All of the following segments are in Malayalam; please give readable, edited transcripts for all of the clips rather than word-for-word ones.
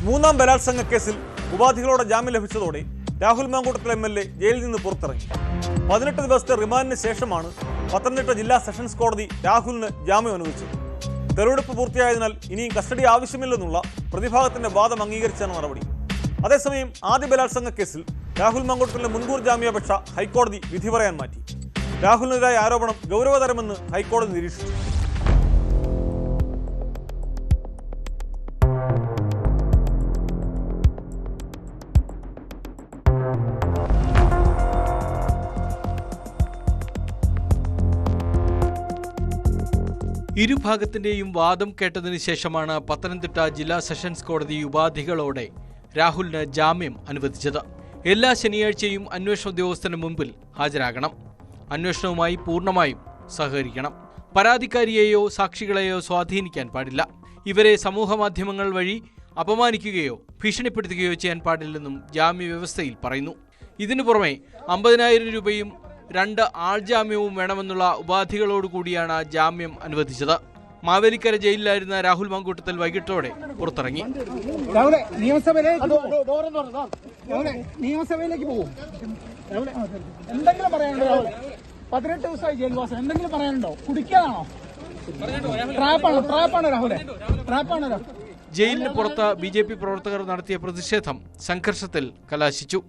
മൂന്നാം ബലാത്സംഗ കേസിൽ ഉപാധികളോടെ ജാമ്യം ലഭിച്ചതോടെ രാഹുൽ മാങ്കൂട്ടത്തിൽ MLA ജയിലിൽ നിന്ന് പുറത്തിറങ്ങി. 18 ദിവസത്തെ റിമാൻഡിന് ശേഷമാണ് പത്തനംതിട്ട ജില്ലാ സെഷൻസ് കോടതി രാഹുലിന് ജാമ്യം അനുവദിച്ചത്. തെളിവെടുപ്പ് പൂർത്തിയായതിനാൽ ഇനിയും കസ്റ്റഡി ആവശ്യമില്ലെന്നുള്ള പ്രതിഭാഗത്തിന്റെ വാദം അംഗീകരിച്ചാണ് നടപടി. അതേസമയം ആദ്യ ബലാത്സംഗ കേസിൽ രാഹുൽ മാങ്കൂട്ടത്തിന്റെ മുൻകൂർ ജാമ്യാപേക്ഷ ഹൈക്കോടതി വിധി പറയാൻ മാറ്റി. രാഹുലിനെതിരായ ആരോപണം ഗൗരവതരമെന്ന് ഹൈക്കോടതി നിരീക്ഷിച്ചു. ഇരുഭാഗത്തിന്റെയും വാദം കേട്ടതിന് ശേഷമാണ് പത്തനംതിട്ട ജില്ലാ സെഷൻസ് കോടതി ഉപാധികളോടെ രാഹുലിന് ജാമ്യം അനുവദിച്ചത്. എല്ലാ ശനിയാഴ്ചയും അന്വേഷണ ഉദ്യോഗസ്ഥന് മുമ്പിൽ ഹാജരാകണം. അന്വേഷണവുമായി പൂർണ്ണമായും സഹകരിക്കണം. പരാതിക്കാരിയെയോ സാക്ഷികളെയോ സ്വാധീനിക്കാൻ പാടില്ല. ഇവരെ സമൂഹമാധ്യമങ്ങൾ വഴി അപമാനിക്കുകയോ ഭീഷണിപ്പെടുത്തുകയോ ചെയ്യാൻ പാടില്ലെന്നും ജാമ്യവ്യവസ്ഥയിൽ പറയുന്നു. ഇതിനു പുറമെ 50,000 രൂപയും 2 ആൾജാമ്യവും വേണമെന്നുള്ള ഉപാധികളോടുകൂടിയാണ് ജാമ്യം അനുവദിച്ചത്. മാവേലിക്കര ജയിലിലായിരുന്ന രാഹുൽ മാങ്കൂട്ടത്തിൽ വൈകിട്ടോടെ പുറത്തിറങ്ങി. നിയമസഭയിലേക്ക് പോകും. എന്തെങ്കിലും പറയാനുണ്ടോ? 18 ദിവസമായി ജയിൽവാസം. എന്തെങ്കിലും പറയാനുണ്ടോ? കുടിക്കാനാണോ? ട്രാപ്പാണ് രാഹുലെ, ട്രാപ്പാണ്. ജയിലിന് പുറത്ത് BJP പ്രവർത്തകർ നടത്തിയ പ്രതിഷേധം സംഘർഷത്തിൽ കലാശിച്ചു.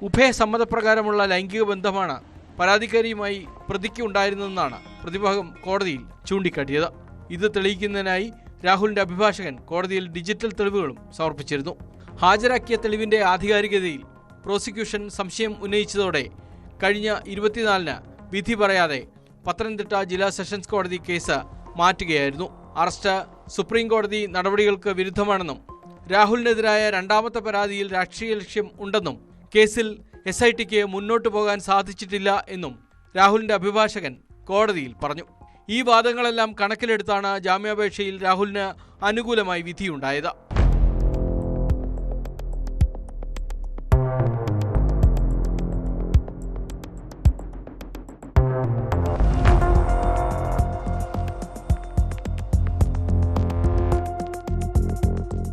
ഉഭയസമ്മതപ്രകാരമുള്ള ലൈംഗിക ബന്ധമാണ് പരാതിക്കാരിയുമായി പ്രതിക്ക് ഉണ്ടായിരുന്നതെന്നാണ് പ്രതിഭാഗം കോടതിയിൽ ചൂണ്ടിക്കാട്ടിയത്. ഇത് തെളിയിക്കുന്നതിനായി രാഹുലിന്റെ അഭിഭാഷകൻ കോടതിയിൽ ഡിജിറ്റൽ തെളിവുകളും സമർപ്പിച്ചിരുന്നു. ഹാജരാക്കിയ തെളിവിന്റെ ആധികാരികതയിൽ പ്രോസിക്യൂഷൻ സംശയം ഉന്നയിച്ചതോടെ കഴിഞ്ഞ 24-ന് വിധി പറയാതെ പത്തനംതിട്ട ജില്ലാ സെഷൻസ് കോടതി കേസ് മാറ്റുകയായിരുന്നു. അറസ്റ്റ് സുപ്രീം കോടതി നടപടികൾക്ക് വിരുദ്ധമാണെന്നും രാഹുലിനെതിരായ രണ്ടാമത്തെ പരാതിയിൽ രാഷ്ട്രീയ ലക്ഷ്യം ഉണ്ടെന്നും കേസിൽ SITക്ക് മുന്നോട്ടു പോകാൻ സാധിച്ചിട്ടില്ല എന്നും രാഹുലിന്റെ അഭിഭാഷകൻ കോടതിയിൽ പറഞ്ഞു. ഈ വാദങ്ങളെല്ലാം കണക്കിലെടുത്താണ് ജാമ്യാപേക്ഷയിൽ രാഹുലിന് അനുകൂലമായി വിധിയുണ്ടായത്.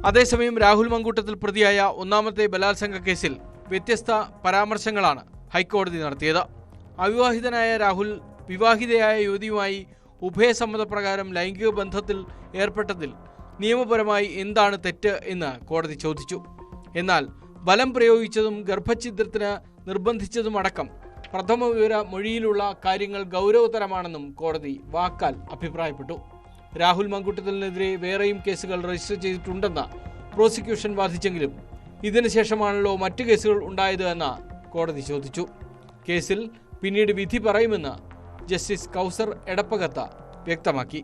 അതേസമയം രാഹുൽ മാങ്കൂട്ടത്തിൽ പ്രതിയായ ഒന്നാമത്തെ ബലാത്സംഗ കേസിൽ വ്യത്യസ്ത പരാമർശങ്ങളാണ് ഹൈക്കോടതി നടത്തിയത്. അവിവാഹിതനായ രാഹുൽ വിവാഹിതയായ യുവതിയുമായി ഉഭയസമ്മതപ്രകാരം ലൈംഗിക ബന്ധത്തിൽ ഏർപ്പെട്ടതിൽ നിയമപരമായി എന്താണ് തെറ്റ് എന്ന് കോടതി ചോദിച്ചു. എന്നാൽ ബലം പ്രയോഗിച്ചതും ഗർഭഛിദ്രത്തിന് നിർബന്ധിച്ചതുമടക്കം പ്രഥമ വിവര മൊഴിയിലുള്ള കാര്യങ്ങൾ ഗൗരവതരമാണെന്നും കോടതി വാക്കാൽ അഭിപ്രായപ്പെട്ടു. രാഹുൽ മാങ്കൂട്ടത്തിനെതിരെ വേറെയും കേസുകൾ രജിസ്റ്റർ ചെയ്തിട്ടുണ്ടെന്ന് പ്രോസിക്യൂഷൻ വാദിച്ചെങ്കിലും ഇതിനുശേഷമാണല്ലോ മറ്റു കേസുകൾ ഉണ്ടായത് എന്ന് കോടതി ചോദിച്ചു. കേസിൽ പിന്നീട് വിധി പറയുമെന്ന് ജസ്റ്റിസ് കൗസർ എടപ്പകത്ത വ്യക്തമാക്കി.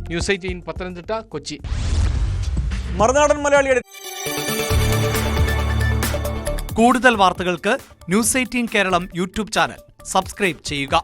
ന്യൂസ് 18 പത്തനംതിട്ട, കൊച്ചി. മറുനാടൻ മലയാളിയുടെ കൂടുതൽ വാർത്തകൾക്ക് news 18 Keralam YouTube channel subscribe ചെയ്യുക.